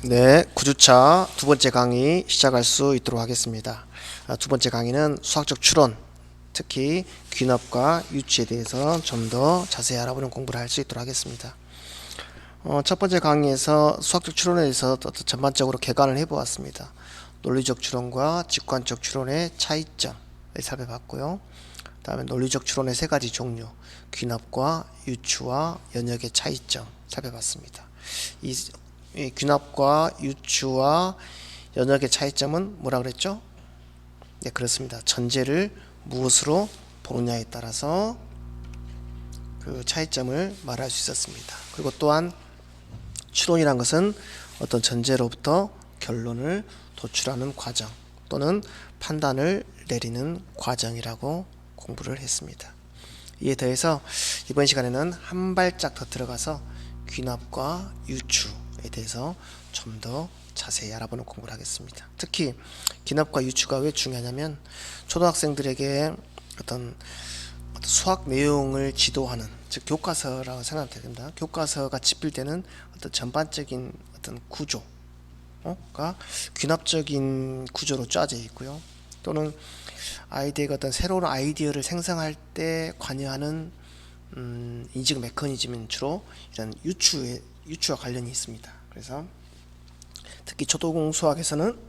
네, 9주차 두 번째 강의 시작할 수 있도록 하겠습니다. 두 번째 강의는 수학적 추론, 특히 귀납과 유추에 대해서 좀 더 자세히 알아보는 공부를 할 수 있도록 하겠습니다. 첫 번째 강의에서 수학적 추론에 대해서 전반적으로 개관을 해보았습니다. 논리적 추론과 직관적 추론의 차이점을 살펴봤고요. 다음에 논리적 추론의 세 가지 종류, 귀납과 유추와 연역의 차이점 살펴봤습니다. 이 귀납과 유추와 연역의 차이점은 뭐라 그랬죠? 네, 그렇습니다. 전제를 무엇으로 보느냐에 따라서 그 차이점을 말할 수 있었습니다. 그리고 또한 추론이란 것은 어떤 전제로부터 결론을 도출하는 과정 또는 판단을 내리는 과정이라고 공부를 했습니다. 이에 더해서 이번 시간에는 한 발짝 더 들어가서 귀납과 유추에 대해서 좀 더 자세히 알아보는 공부를 하겠습니다. 특히 귀납과 유추가 왜 중요하냐면 초등학생들에게 어떤 수학 내용을 지도하는, 즉 교과서라고 생각하면 됩니다. 교과서가 집필되는 어떤 전반적인 어떤 구조가 귀납적인 구조로 짜져 있고요. 또는 아이들에게 어떤 새로운 아이디어를 생성할 때 관여하는 인식 메커니즘은 주로 이런 유추와 관련이 있습니다. 그래서 특히 초등 수학에서는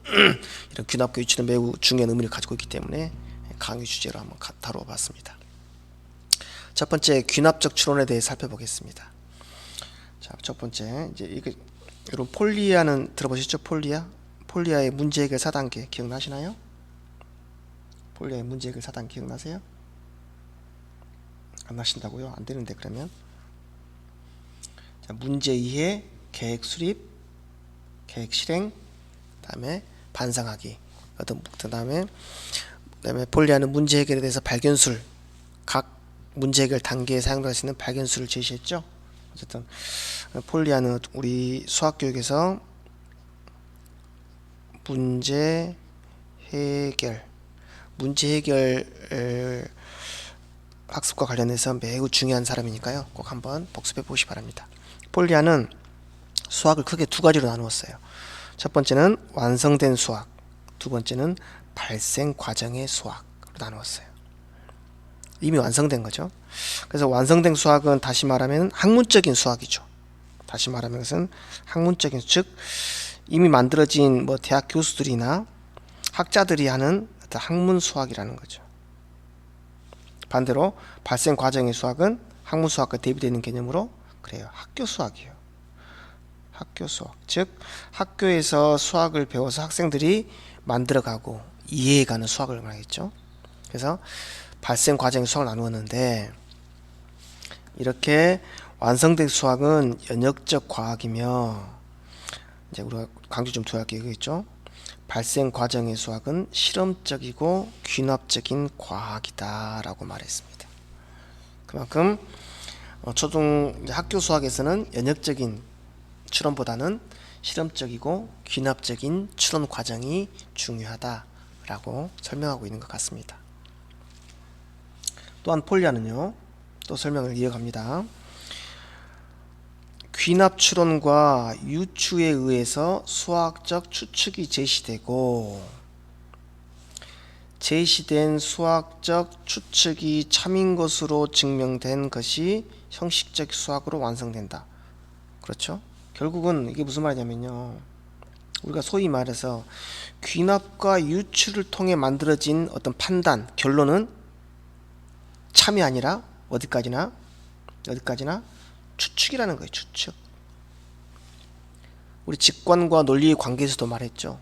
이런 귀납과 유추는 매우 중요한 의미를 가지고 있기 때문에 강의 주제로 한번 다루어 봤습니다. 첫 번째, 귀납적 추론에 대해 살펴보겠습니다. 자, 첫 번째, 이제 이게 여러분 폴리아는 들어보셨죠? 폴리아의 문제 해결 4단계 기억나시나요? 폴리아의 문제 해결 4단계 기억나세요? 안 나신다고요? 안 되는데 그러면. 자, 문제 이해, 계획 수립, 계획 실행, 그다음에 반상하기. 그다음에 폴리아는 문제 해결에 대해서 발견술, 각 문제 해결 단계에 사용할 수 있는 발견술을 제시했죠. 어쨌든 폴리아는 우리 수학 교육에서 문제 해결 학습과 관련해서 매우 중요한 사람이니까요. 꼭 한번 복습해 보시기 바랍니다. 폴리아는 수학을 크게 두 가지로 나누었어요. 첫 번째는 완성된 수학, 두 번째는 발생 과정의 수학으로 나누었어요. 이미 완성된 거죠. 그래서 완성된 수학은 다시 말하면 학문적인 수학이죠. 다시 말하면 그것은 학문적인, 즉 이미 만들어진 대학 교수들이나 학자들이 하는 어떤 학문 수학이라는 거죠. 반대로 발생 과정의 수학은 학문 수학과 대비되는 개념으로 그래요. 학교 수학이에요. 학교 수학, 즉 학교에서 수학을 배워서 학생들이 만들어가고 이해해가는 수학을 말하겠죠. 그래서 발생 과정의 수학을 나누었는데, 이렇게 완성된 수학은 연역적 과학이며, 이제 우리가 강조 좀 둬야 할 게 있겠죠. 발생 과정의 수학은 실험적이고 귀납적인 과학이다라고 말했습니다. 그만큼 초등 학교 수학에서는 연역적인 추론보다는 실험적이고 귀납적인 추론 과정이 중요하다라고 설명하고 있는 것 같습니다. 또한 폴리아는요, 또 설명을 이어갑니다. 귀납 추론과 유추에 의해서 수학적 추측이 제시되고, 제시된 수학적 추측이 참인 것으로 증명된 것이 형식적 수학으로 완성된다. 그렇죠? 결국은 이게 무슨 말이냐면요, 우리가 소위 말해서 귀납과 유추를 통해 만들어진 어떤 판단, 결론은 참이 아니라 어디까지나 추측이라는 거예요. 추측. 우리 직관과 논리의 관계에서도 말했죠.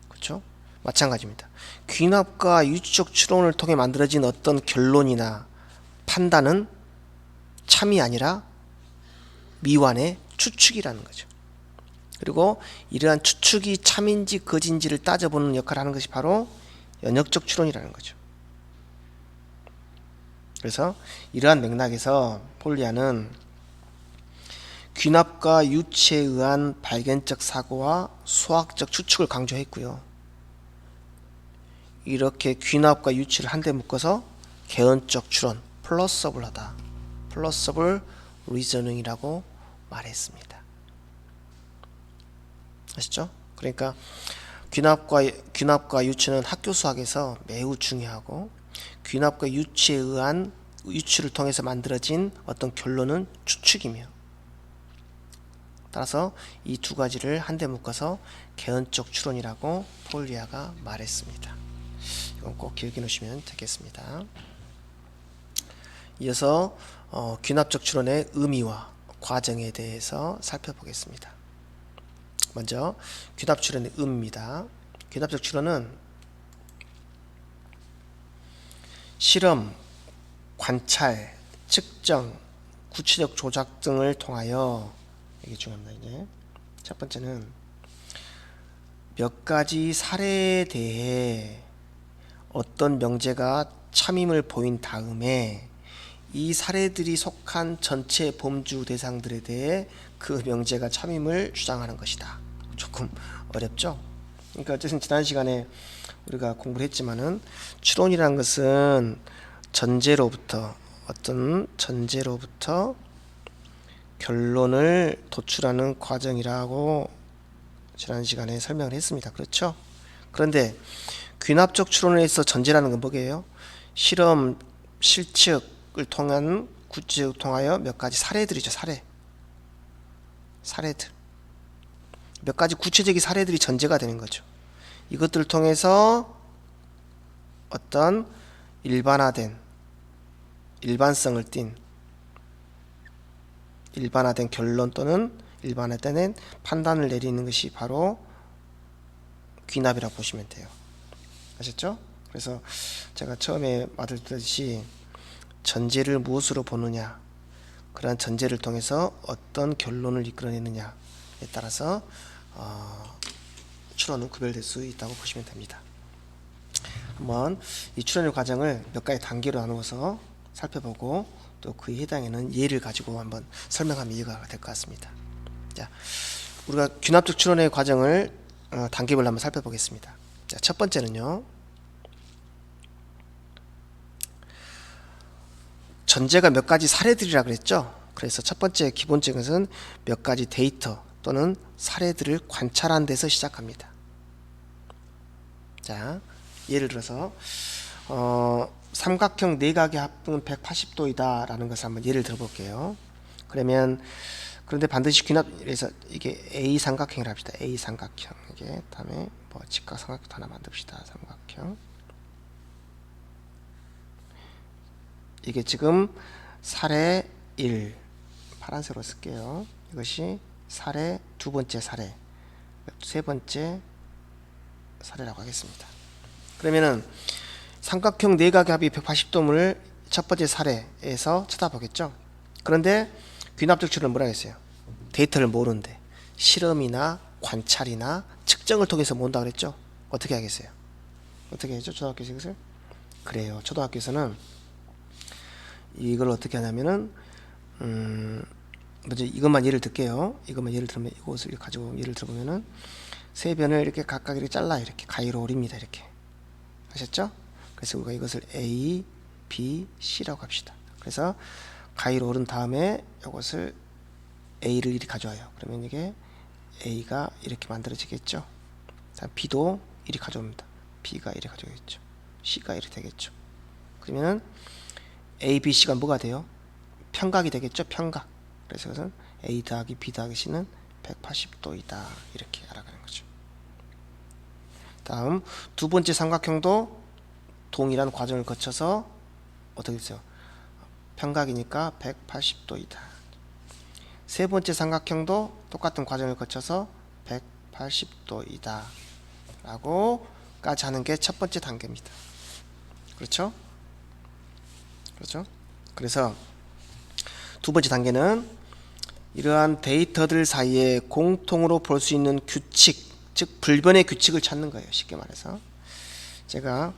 그렇죠? 마찬가지입니다. 귀납과 유추적 추론을 통해 만들어진 어떤 결론이나 판단은 참이 아니라 미완의 추측이라는 거죠. 그리고 이러한 추측이 참인지 거짓인지를 따져보는 역할을 하는 것이 바로 연역적 추론이라는 거죠. 그래서 이러한 맥락에서 폴리아는 귀납과 유추에 의한 발견적 사고와 수학적 추측을 강조했고요. 이렇게 귀납과 유추를 한데 묶어서 개연적 추론, 플러서블하다, 플러서블 리저닝이라고 말했습니다. 아시죠? 그러니까 귀납과 유추는 학교 수학에서 매우 중요하고, 귀납과 유추에 의한 유추를 통해서 만들어진 어떤 결론은 추측이며, 따라서 이 두 가지를 한데 묶어서 개연적 추론이라고 폴리아가 말했습니다. 이건 꼭 기억해 놓으시면 되겠습니다. 이어서 귀납적 추론의 의미와 과정에 대해서 살펴보겠습니다. 먼저 귀납 추론의 의미입니다. 귀납적 추론은 실험, 관찰, 측정, 구체적 조작 등을 통하여, 이게 중요합니다. 이제 첫 번째는 몇 가지 사례에 대해 어떤 명제가 참임을 보인 다음에 이 사례들이 속한 전체 범주 대상들에 대해 그 명제가 참임을 주장하는 것이다. 조금 어렵죠? 그러니까 어쨌든 지난 시간에 우리가 공부를 했지만은, 추론이라는 것은 어떤 전제로부터 결론을 도출하는 과정이라고 지난 시간에 설명을 했습니다. 그렇죠? 그런데 귀납적 추론에서 전제라는 건 뭐예요? 실험, 실측을 통한 구체적으로 통하여 몇 가지 사례들이죠. 사례들. 몇 가지 구체적인 사례들이 전제가 되는 거죠. 이것들을 통해서 어떤 일반성을 띤 일반화된 결론 또는 일반화된 판단을 내리는 것이 바로 귀납이라고 보시면 돼요. 아셨죠? 그래서 제가 처음에 말했듯이 전제를 무엇으로 보느냐, 그러한 전제를 통해서 어떤 결론을 이끌어내느냐에 따라서 추론은 구별될 수 있다고 보시면 됩니다. 한번 이 추론의 과정을 몇 가지 단계로 나누어서 살펴보고, 또 그에 해당하는 예를 가지고 한번 설명하면 이해가 될 것 같습니다. 자, 우리가 귀납적 추론의 과정을 단계별로 한번 살펴보겠습니다. 자, 첫 번째는요, 전제가 몇 가지 사례들이라 그랬죠. 그래서 첫 번째 기본적인 것은 몇 가지 데이터 또는 사례들을 관찰한 데서 시작합니다. 자, 예를 들어서 삼각형 내각의 합은 180도이다 라는 것을 한번 예를 들어볼게요. 그런데 반드시 귀납에서 이게 A 삼각형이라 합시다. A 삼각형. 이게 다음에 뭐 직각 삼각형 하나 만듭시다. 삼각형. 이게 지금 사례 1, 파란색으로 쓸게요. 이것이 사례 두 번째 사례, 세 번째 사례라고 하겠습니다. 그러면은 삼각형 내각의 합이 180도를 첫 번째 사례에서 쳐다보겠죠. 그런데 귀납적 추론은 뭐라 했어요? 데이터를 모르는데 실험이나 관찰이나 측정을 통해서 모은다 그랬죠. 어떻게 하겠어요? 어떻게 하죠? 초등학교에서 이것을? 그래요. 초등학교에서는 이걸 어떻게 하냐면은 먼저 이것만 예를 들게요. 이것만 예를 들면, 이것을 가지고 예를 들어보면은 세 변을 이렇게 각각 이렇게 잘라 이렇게 가위로 오립니다. 이렇게 하셨죠? 그래서 우리가 이것을 A, B, C라고 합시다. 그래서 가위로 오른 다음에 이것을 A를 이렇게 가져와요. 그러면 이게 A가 이렇게 만들어지겠죠. 다음 B도 이렇게 가져옵니다. B가 이렇게 가져오겠죠. C가 이렇게 되겠죠. 그러면은 A, B, C가 뭐가 돼요? 평각이 되겠죠. 평각. 그래서 이것은 A 더하기 B 더하기 C는 180도이다. 이렇게 알아가는 거죠. 다음 두 번째 삼각형도 동일한 과정을 거쳐서 어떻게 됐어요? 평각이니까 180도이다. 세 번째 삼각형도 똑같은 과정을 거쳐서 180도이다 라고까지 하는 게 첫 번째 단계입니다. 그렇죠? 그래서 두 번째 단계는 이러한 데이터들 사이에 공통으로 볼 수 있는 규칙, 즉 불변의 규칙을 찾는 거예요. 쉽게 말해서 제가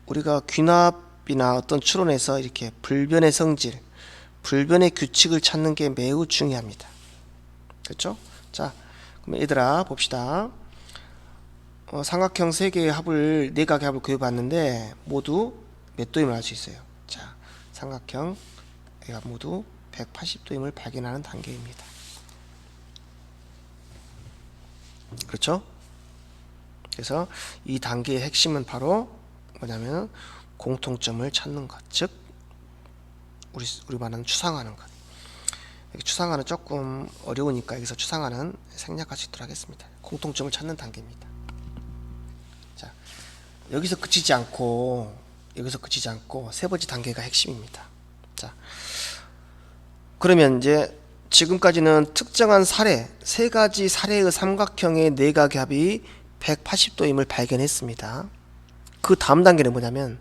우리가 귀납이나 어떤 추론에서 이렇게 불변의 성질, 불변의 규칙을 찾는 게 매우 중요합니다. 그렇죠? 자, 그럼 얘들아 봅시다. 삼각형 세 개의 합을, 내각의 합을 구해봤는데 모두 몇 도임을 알 수 있어요. 자, 삼각형 모두 180도임을 발견하는 단계입니다. 그렇죠? 그래서 이 단계의 핵심은 바로 뭐냐면 공통점을 찾는 것, 즉 우리 말하는 추상화하는 것. 추상화는 조금 어려우니까 여기서 추상화는 생략할 수 있도록 하겠습니다. 공통점을 찾는 단계입니다. 자, 여기서 그치지 않고 세 번째 단계가 핵심입니다. 자, 그러면 이제 지금까지는 특정한 사례, 세 가지 사례의 삼각형의 내각합이 180도임을 발견했습니다. 그 다음 단계는 뭐냐면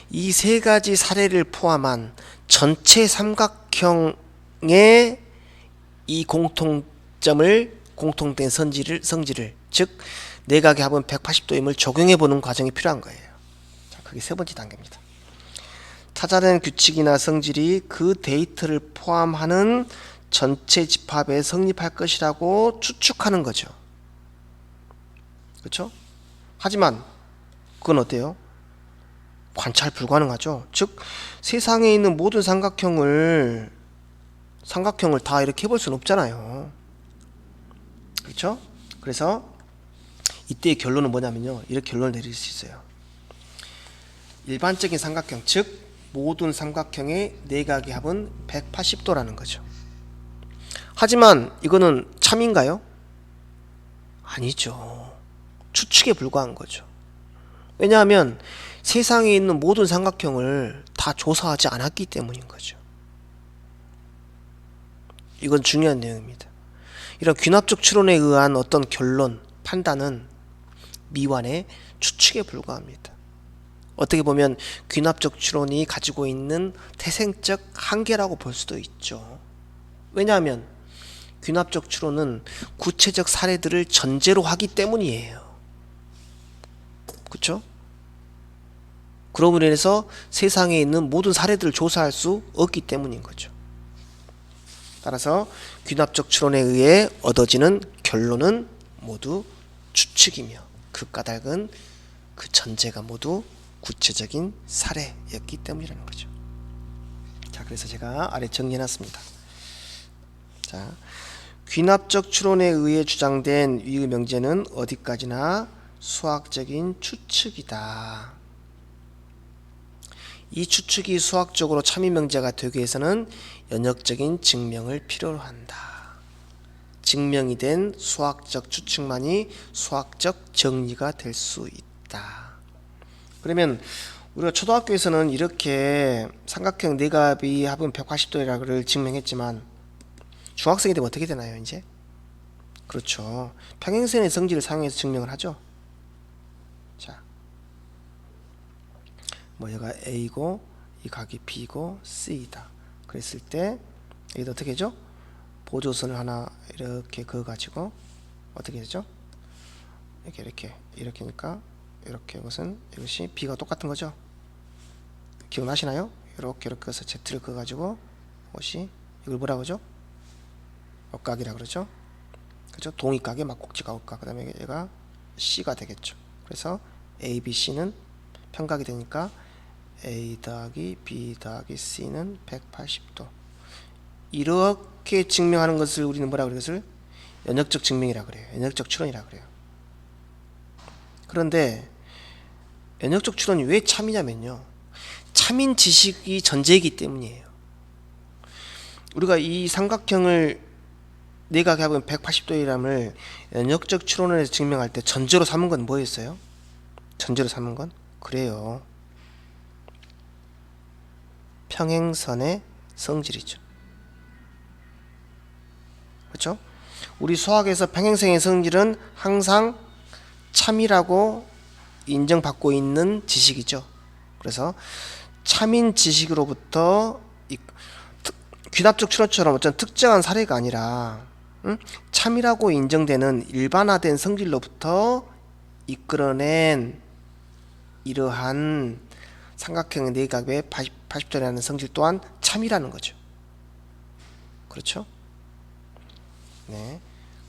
이 세 가지 사례를 포함한 전체 삼각형의 이 공통된 성질을 즉 내각의 합은 180도임을 적용해 보는 과정이 필요한 거예요. 자, 그게 세 번째 단계입니다. 찾아낸 규칙이나 성질이 그 데이터를 포함하는 전체 집합에 성립할 것이라고 추측하는 거죠. 그렇죠? 하지만 그건 어때요? 관찰 불가능하죠. 즉 세상에 있는 모든 삼각형을 다 이렇게 해볼 수는 없잖아요. 그렇죠? 그래서 이때의 결론은 뭐냐면요, 이렇게 결론을 내릴 수 있어요. 일반적인 삼각형, 즉 모든 삼각형의 내각의 합은 180도라는 거죠. 하지만 이거는 참인가요? 아니죠. 추측에 불과한 거죠. 왜냐하면 세상에 있는 모든 삼각형을 다 조사하지 않았기 때문인 거죠. 이건 중요한 내용입니다. 이런 귀납적 추론에 의한 어떤 결론, 판단은 미완의 추측에 불과합니다. 어떻게 보면 귀납적 추론이 가지고 있는 태생적 한계라고 볼 수도 있죠. 왜냐하면 귀납적 추론은 구체적 사례들을 전제로 하기 때문이에요. 그렇죠? 그러므로 인해서 세상에 있는 모든 사례들을 조사할 수 없기 때문인 거죠. 따라서 귀납적 추론에 의해 얻어지는 결론은 모두 추측이며 그 까닭은 그 전제가 모두 구체적인 사례였기 때문이라는 거죠. 자, 그래서 제가 아래 정리해놨습니다. 자, 귀납적 추론에 의해 주장된 위의 명제는 어디까지나 수학적인 추측이다. 이 추측이 수학적으로 참인 명제가 되기 위해서는 연역적인 증명을 필요로 한다. 증명이 된 수학적 추측만이 수학적 정리가 될 수 있다. 그러면 우리가 초등학교에서는 이렇게 삼각형 내각의 합은 180도라고를 증명했지만 중학생이 되면 어떻게 되나요, 이제? 그렇죠. 평행선의 성질을 사용해서 증명을 하죠. 자, 뭐 얘가 A고 이 각이 B고 C이다. 그랬을 때 여기도 어떻게 하죠? 보조선을 하나 이렇게 그어가지고 어떻게 되죠? 이렇게니까 이렇게 이것이 B가 똑같은 거죠. 기억나시나요? 이렇게 해서 Z를 그어가지고 이것이 이걸 뭐라고 하죠? 역각이라 그러죠. 그죠? 동의각의 막곡지가 억각. 그 다음에 얘가 C가 되겠죠. 그래서 A, B, C는 평각이 되니까 A 더하기 B 더하기 C는 180도. 이렇게 증명하는 것을 우리는 뭐라 그래요? 그것을 연역적 증명이라 그래요. 연역적 추론이라 그래요. 그런데 연역적 추론이 왜 참이냐면요, 참인 지식이 전제이기 때문이에요. 우리가 이 삼각형을 내각의 합은 180도이람을 연역적 추론을 해서 증명할 때 전제로 삼은 건 뭐였어요? 전제로 삼은 건 그래요, 평행선의 성질이죠. 그렇죠? 우리 수학에서 평행선의 성질은 항상 참이라고 인정받고 있는 지식이죠. 그래서 참인 지식으로부터 귀납적 추론처럼 어떤 특정한 사례가 아니라 참이라고 인정되는 일반화된 성질로부터 이끌어낸 이러한 삼각형의 내각의 80도라는 성질 또한 참이라는 거죠. 그렇죠? 네,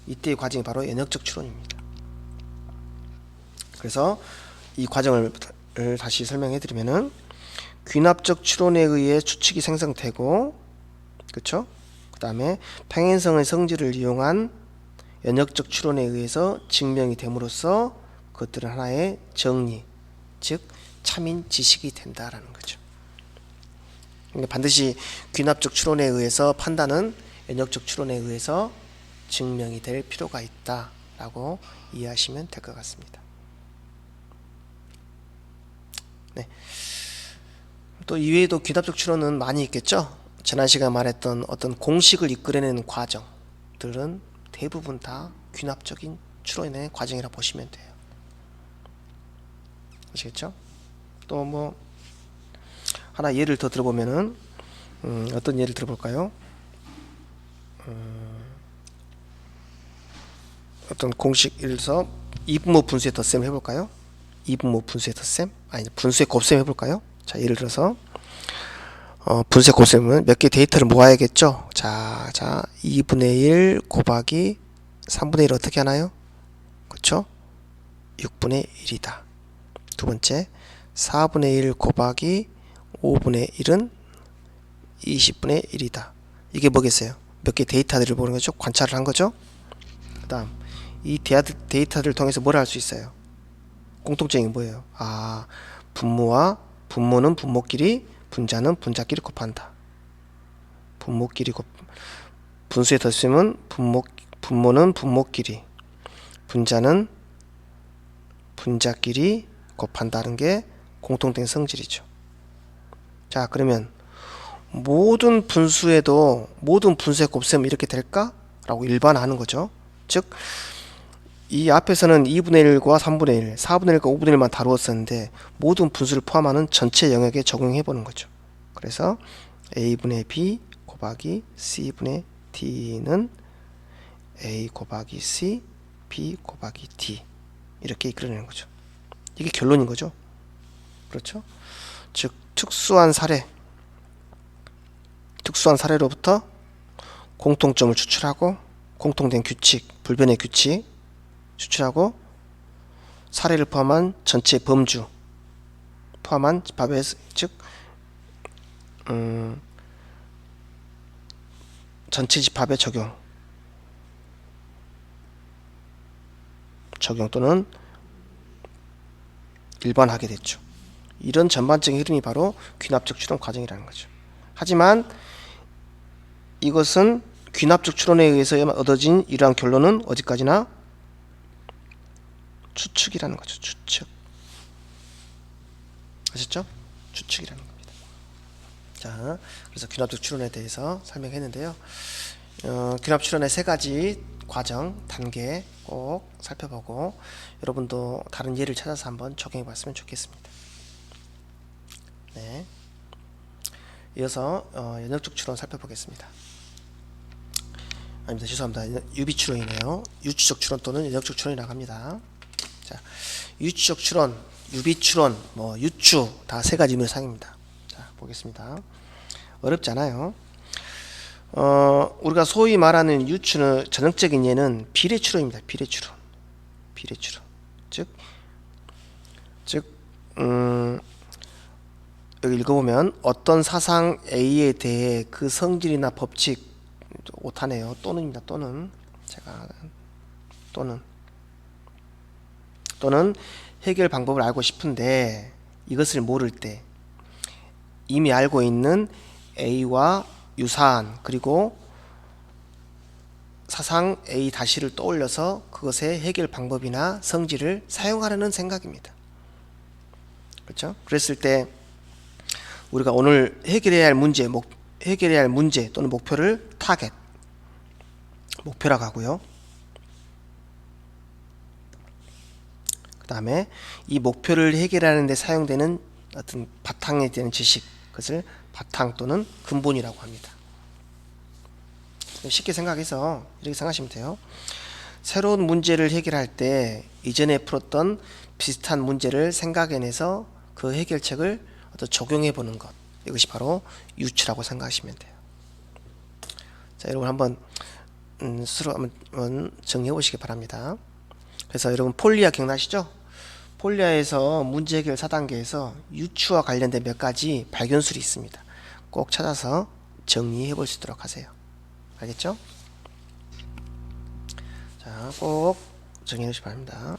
이때의 과정이 바로 연역적 추론입니다. 그래서 이 과정을 다시 설명해 드리면은 귀납적 추론에 의해 추측이 생성되고, 그렇죠? 그 다음에 평행선의 성질을 이용한 연역적 추론에 의해서 증명이 됨으로써 그것들은 하나의 정리, 즉 참인 지식이 된다라는 거죠. 그러니까 반드시 귀납적 추론에 의해서 판단은 연역적 추론에 의해서 증명이 될 필요가 있다라고 이해하시면 될 것 같습니다. 네. 또 이외에도 귀납적 추론은 많이 있겠죠. 지난 시간 말했던 어떤 공식을 이끌어내는 과정들은 대부분 다 귀납적인 추론의 과정이라고 보시면 돼요. 아시겠죠? 또 뭐 하나 예를 더 들어보면은 어떤 예를 들어볼까요? 어떤 공식 예를 들어서 이분모 분수의 덧셈을 해볼까요? 이분모 분수의 덧셈? 아니 분수의 곱셈 해볼까요? 자 예를 들어서 분수의 곱셈은 몇 개 데이터를 모아야겠죠? 자 2분의 1 곱하기 3분의 1 어떻게 하나요? 그쵸? 6분의 1이다. 두 번째 4분의 1 곱하기 5분의 1은 20분의 1이다. 이게 뭐겠어요? 몇 개 데이터들을 보는 거죠? 관찰을 한 거죠? 그 다음 이 데이터들을 통해서 뭘 할 수 있어요? 공통점이 뭐예요? 분모는 분모끼리, 분자는 분자끼리 곱한다. 분수의 덧셈은 분모는 분모끼리, 분자는 분자끼리 곱한다는 게 공통된 성질이죠. 자 그러면 모든 분수에도 모든 분수의 곱셈은 이렇게 될까? 라고 일반화하는 거죠. 즉 이 앞에서는 2분의 1과 3분의 1, 4분의 1과 5분의 1만 다루었었는데 모든 분수를 포함하는 전체 영역에 적용해 보는 거죠. 그래서 a분의 b 곱하기 c분의 d는 a 곱하기 c, b 곱하기 d 이렇게 이끌어내는 거죠. 이게 결론인 거죠. 그렇죠? 즉 특수한 사례로부터 공통점을 추출하고 공통된 규칙, 불변의 규칙 추출하고 사례를 포함한 전체 범주 포함한 집합의 즉 전체 집합의 적용 또는 일반하게 됐죠. 이런 전반적인 흐름이 바로 귀납적 추론 과정이라는 거죠. 하지만 이것은 귀납적 추론에 의해서 얻어진 이러한 결론은 어디까지나 추측이라는 거죠. 추측. 아셨죠? 추측이라는 겁니다. 자, 그래서 귀납적 추론에 대해서 설명했는데요. 귀납 추론의 세 가지 과정, 단계 꼭 살펴보고 여러분도 다른 예를 찾아서 한번 적용해 봤으면 좋겠습니다. 네. 이어서 연역적 추론 살펴보겠습니다. 아닙니다. 죄송합니다. 유비 추론이네요. 유추적 추론 또는 연역적 추론이라고 합니다. 자, 유추적 추론, 유비 추론, 유추 다 세 가지 의미의 사용입니다. 자, 보겠습니다. 어렵지 않아요. 우리가 소위 말하는 유추는 전형적인 예는 비례 추론입니다. 비례 추론. 즉 여기 읽어보면 어떤 사상 A에 대해 그 성질이나 법칙 오타네요. 또는입니다. 또는 해결 방법을 알고 싶은데 이것을 모를 때 이미 알고 있는 A와 유사한 그리고 사상 A-를 떠올려서 그것의 해결 방법이나 성질을 사용하려는 생각입니다. 그렇죠? 그랬을 때 우리가 오늘 해결해야 할 문제 또는 목표를 목표라고 하고요. 그 다음에 이 목표를 해결하는 데 사용되는 어떤 바탕에 대한 지식, 그것을 바탕 또는 근본이라고 합니다. 쉽게 생각해서 이렇게 생각하시면 돼요. 새로운 문제를 해결할 때 이전에 풀었던 비슷한 문제를 생각해내서 그 해결책을 적용해 보는 것, 이것이 바로 유추라고 생각하시면 돼요. 자, 여러분 한번 스스로 한번 정리해 보시기 바랍니다. 그래서 여러분 폴리아 기억나시죠? 폴리아에서 문제 해결 4단계에서 유추와 관련된 몇 가지 발견술이 있습니다. 꼭 찾아서 정리해 볼 수 있도록 하세요. 알겠죠? 자, 꼭 정리해 주시기 바랍니다.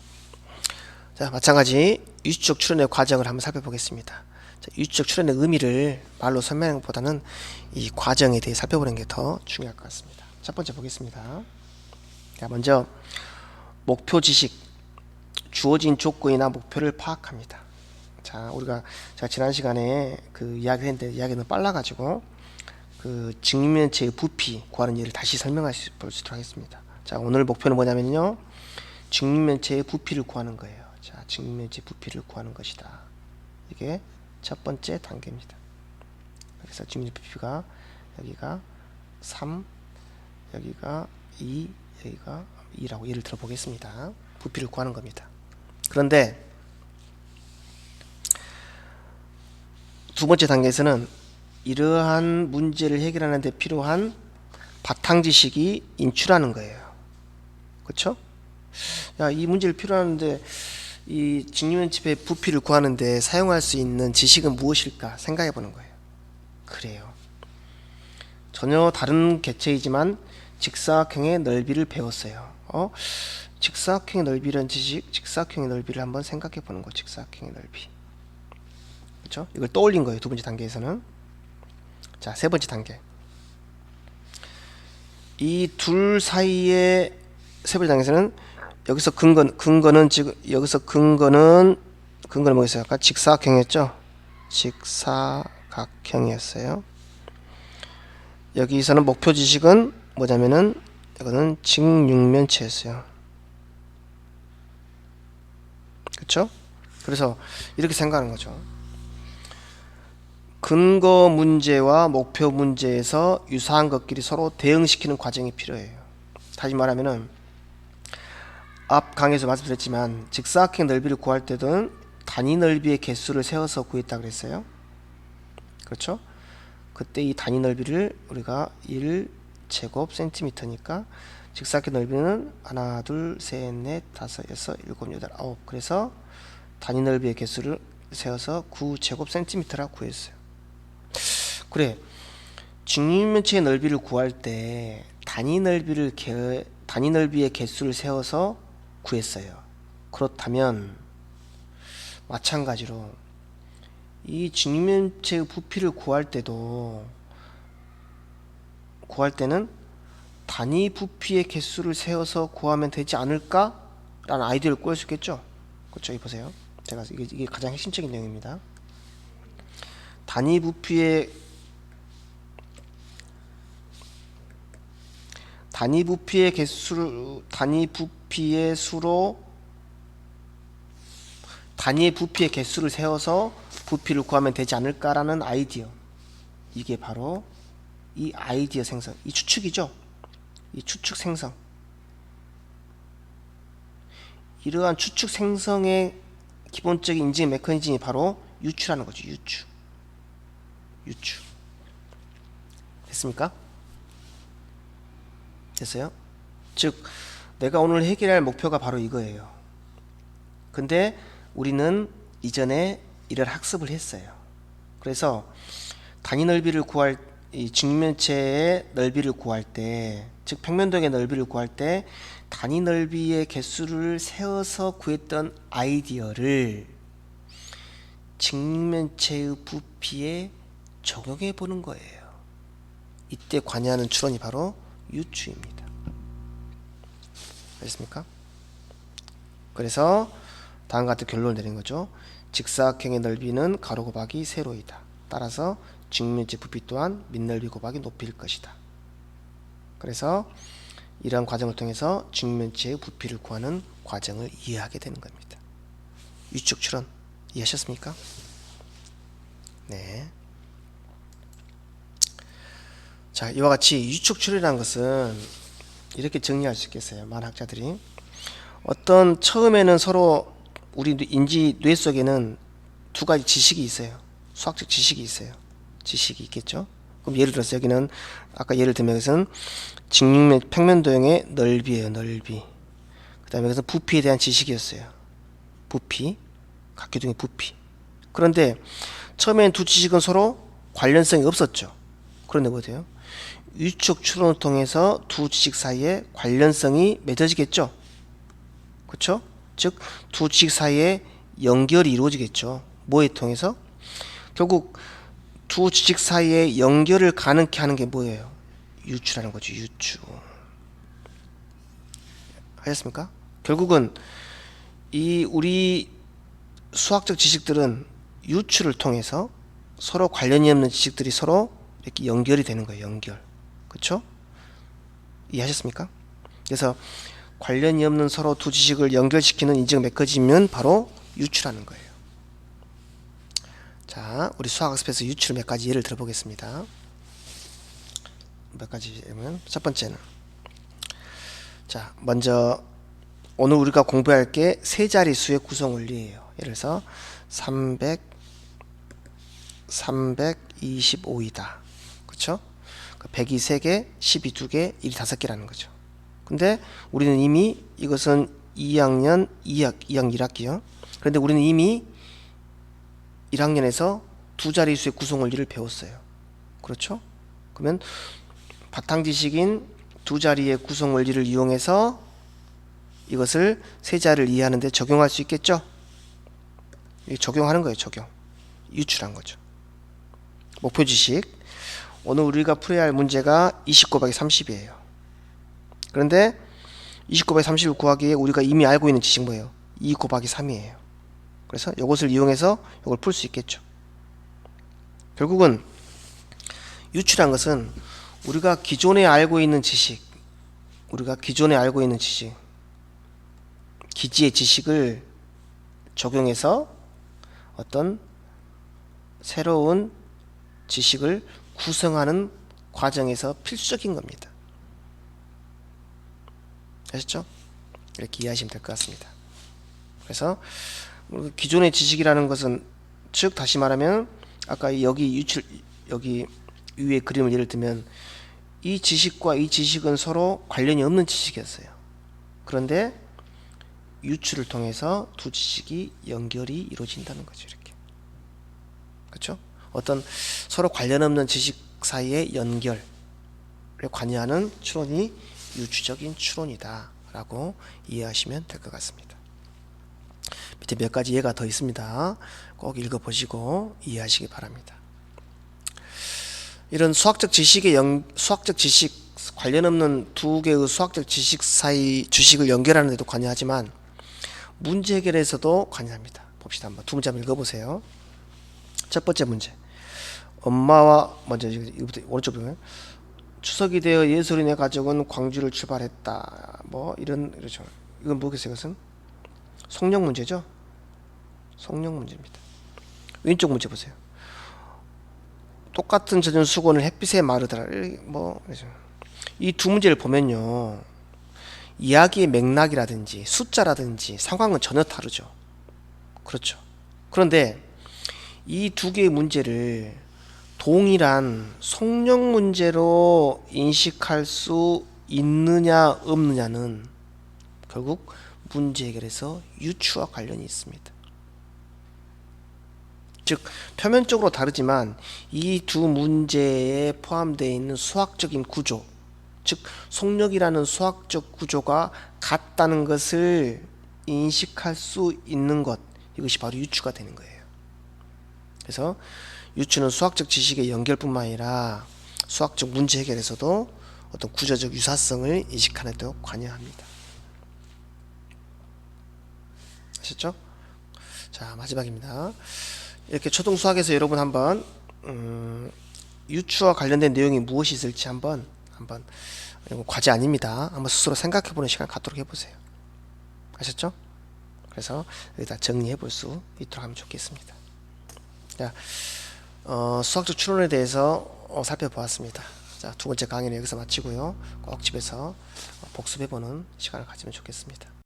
자, 마찬가지 유추적 추론의 과정을 한번 살펴보겠습니다. 자, 유추적 추론의 의미를 말로 설명하는 것보다는 이 과정에 대해 살펴보는 게 더 중요할 것 같습니다. 첫 번째 보겠습니다. 자, 먼저 목표 지식, 주어진 조건이나 목표를 파악합니다. 자, 제가 지난 시간에 그 이야기를 했는데 이야기가 너무 빨라가지고 그 직면체의 부피 구하는 예를 다시 설명할 수 있도록 하겠습니다. 자, 오늘 목표는 뭐냐면요, 직면체의 부피를 구하는 거예요. 자, 직면체 부피를 구하는 것이다. 이게 첫 번째 단계입니다. 그래서 직면체 부피가 여기가 3, 여기가 2, 여기가 2라고 예를 들어 보겠습니다. 부피를 구하는 겁니다. 그런데 두 번째 단계에서는 이러한 문제를 해결하는 데 필요한 바탕 지식이 인출하는 거예요. 그렇죠? 야, 이 문제를 필요하는데 이 직면체의 부피를 구하는데 사용할 수 있는 지식은 무엇일까 생각해 보는 거예요. 그래요. 전혀 다른 객체이지만 직사각형의 넓이를 배웠어요. 직사각형의 넓이라는 지식, 직사각형의 넓이를 한번 생각해 보는 거. 직사각형의 넓이. 그렇죠? 이걸 떠올린 거예요. 두 번째 단계에서는. 자, 세 번째 단계. 이 둘 사이의 세 번째 단계에서는 여기서 근거는 지금 여기서 근거는 뭐였어요? 아까 직사각형이었죠? 직사각형이었어요. 여기서는 목표 지식은 뭐냐면은 이거는 직육면체였어요. 그렇죠? 그래서 이렇게 생각하는 거죠. 근거 문제와 목표 문제에서 유사한 것끼리 서로 대응시키는 과정이 필요해요. 다시 말하면은 앞 강의에서 말씀드렸지만 직사각형 넓이를 구할 때는 단위 넓이의 개수를 세워서 구했다 그랬어요. 그렇죠? 그때 이 단위 넓이를 우리가 1제곱센티미터니까 직사각형 넓이는 하나, 둘, 셋, 넷, 다섯, 여섯, 일곱, 여덟, 아홉. 그래서 단위 넓이의 개수를 세워서 9제곱센티미터라고 구했어요. 그래, 직육면체의 넓이를 구할 때 단위 넓이의 개수를 세워서 구했어요. 그렇다면 마찬가지로 이 직육면체의 부피를 구할 때는 단위 부피의 개수를 세워서 구하면 되지 않을까? 라는 아이디어를 꾸릴 수 있겠죠? 그렇죠? 여기 보세요. 이게 가장 핵심적인 내용입니다. 단위 부피의 개수를 세워서 부피를 구하면 되지 않을까라는 아이디어. 이게 바로 이 아이디어 생성, 이 추측이죠. 이 추측 생성. 이러한 추측 생성의 기본적인 인증 메커니즘이 바로 유추라는 거죠. 유추. 됐습니까? 됐어요? 즉 내가 오늘 해결할 목표가 바로 이거예요. 근데 우리는 이전에 이를 학습을 했어요. 그래서 단위 넓이를 구할 이 직면체의 넓이를 구할 때, 즉 평면도의 넓이를 구할 때 단위 넓이의 개수를 세워서 구했던 아이디어를 직면체의 부피에 적용해 보는 거예요. 이때 관여하는 추론이 바로 유추입니다. 알겠습니까? 그래서 다음과 같은 결론을 내린 거죠. 직사각형의 넓이는 가로 곱하기 세로이다. 따라서 직면체 부피 또한 밑넓이 곱하기 높이일 것이다. 그래서 이러한 과정을 통해서 직면체의 부피를 구하는 과정을 이해하게 되는 겁니다. 유추적 추론 이해하셨습니까? 네. 자, 이와 같이 유추적 추론이라는 것은 이렇게 정리할 수 있겠어요. 많은 학자들이 어떤 처음에는 서로 우리 인지 뇌 속에는 두 가지 지식이 있어요. 수학적 지식이 있어요. 지식이 있겠죠. 그럼 예를 들어서 여기는 아까 예를 들면 여기서는 평면도형의 넓이에요. 넓이. 그 다음에 여기서 부피에 대한 지식이었어요. 부피, 각기둥의 부피. 그런데 처음엔 두 지식은 서로 관련성이 없었죠. 그런데 보세요. 유축 추론을 통해서 두 지식 사이에 관련성이 맺어지겠죠. 그렇죠? 즉 두 지식 사이에 연결이 이루어지겠죠. 뭐에 통해서? 결국 두 지식 사이에 연결을 가능케 하는 게 뭐예요? 유추라는 거죠. 유추. 하셨습니까? 결국은 이 우리 수학적 지식들은 유추를 통해서 서로 관련이 없는 지식들이 서로 이렇게 연결이 되는 거예요. 연결. 그렇죠? 이해하셨습니까? 그래서 관련이 없는 서로 두 지식을 연결시키는 인증 메커니즘은 바로 유추라는 거예요. 자, 우리 수학학습에서 유추를 몇 가지 예를 들어보겠습니다. 몇 가지 예면 첫 번째는, 자, 먼저 오늘 우리가 공부할 게 세 자릿수의 구성 원리예요. 예를 들어서 325이다. 그렇죠? 100이 3개, 10이 2개, 1이 5개라는 거죠. 근데 우리는 이미 이것은 2학년 1학기요. 그런데 우리는 이미 1학년에서 두 자릿수의 구성 원리를 배웠어요. 그렇죠? 그러면 바탕 지식인 두 자리의 구성 원리를 이용해서 이것을 세 자를 이해하는 데 적용할 수 있겠죠? 적용하는 거예요. 적용. 유출한 거죠. 목표 지식. 오늘 우리가 풀어야 할 문제가 20 곱하기 30이에요. 그런데 20 곱하기 30을 구하기에 우리가 이미 알고 있는 지식 뭐예요? 2 곱하기 3이에요. 그래서 이것을 이용해서 이걸 풀 수 있겠죠. 결국은 유출한 것은 우리가 기존에 알고 있는 지식, 기지의 지식을 적용해서 어떤 새로운 지식을 구성하는 과정에서 필수적인 겁니다. 아셨죠? 이렇게 이해하시면 될 것 같습니다. 그래서 기존의 지식이라는 것은, 즉 다시 말하면 아까 여기 위에 그림을 예를 들면 이 지식과 이 지식은 서로 관련이 없는 지식이었어요. 그런데 유추를 통해서 두 지식이 연결이 이루어진다는 거죠. 이렇게. 그렇죠? 어떤 서로 관련 없는 지식 사이의 연결에 관여하는 추론이 유추적인 추론이다 라고 이해하시면 될 것 같습니다. 밑에 몇 가지 예가 더 있습니다. 꼭 읽어보시고 이해하시기 바랍니다. 이런 수학적 지식 관련 없는 두 개의 수학적 지식 사이 주식을 연결하는 데도 관여하지만 문제 해결에서도 관여합니다. 봅시다. 한번 두 문제 한번 읽어보세요. 첫 번째 문제. 엄마와, 먼저 이거부터 오른쪽 보면, 추석이 되어 예솔이네 가족은 광주를 출발했다. 뭐 이렇죠. 이건 뭐겠어요? 이것은 속력 문제죠. 속력 문제입니다. 왼쪽 문제 보세요. 똑같은 젖은 수건을 햇빛에 마르더라. 뭐 이 두 문제를 보면요, 이야기의 맥락이라든지 숫자라든지 상황은 전혀 다르죠. 그렇죠. 그런데 이 두 개의 문제를 동일한 속력 문제로 인식할 수 있느냐 없느냐는 결국 문제 해결에서 유추와 관련이 있습니다. 즉 표면적으로 다르지만 이 두 문제에 포함되어 있는 수학적인 구조, 즉 속력이라는 수학적 구조가 같다는 것을 인식할 수 있는 것, 이것이 바로 유추가 되는 거예요. 그래서 유추는 수학적 지식의 연결뿐만 아니라 수학적 문제 해결에서도 어떤 구조적 유사성을 인식하는 데 관여합니다. 아셨죠? 자, 마지막입니다. 이렇게 초등 수학에서 여러분 한번 유추와 관련된 내용이 무엇이 있을지 한번 과제 아닙니다. 한번 스스로 생각해보는 시간 갖도록 해보세요. 아셨죠? 그래서 여기다 정리해 볼 수 있도록 하면 좋겠습니다. 자, 수학적 추론에 대해서 살펴보았습니다. 자, 두 번째 강의는 여기서 마치고요. 꼭 집에서 복습해보는 시간을 가지면 좋겠습니다.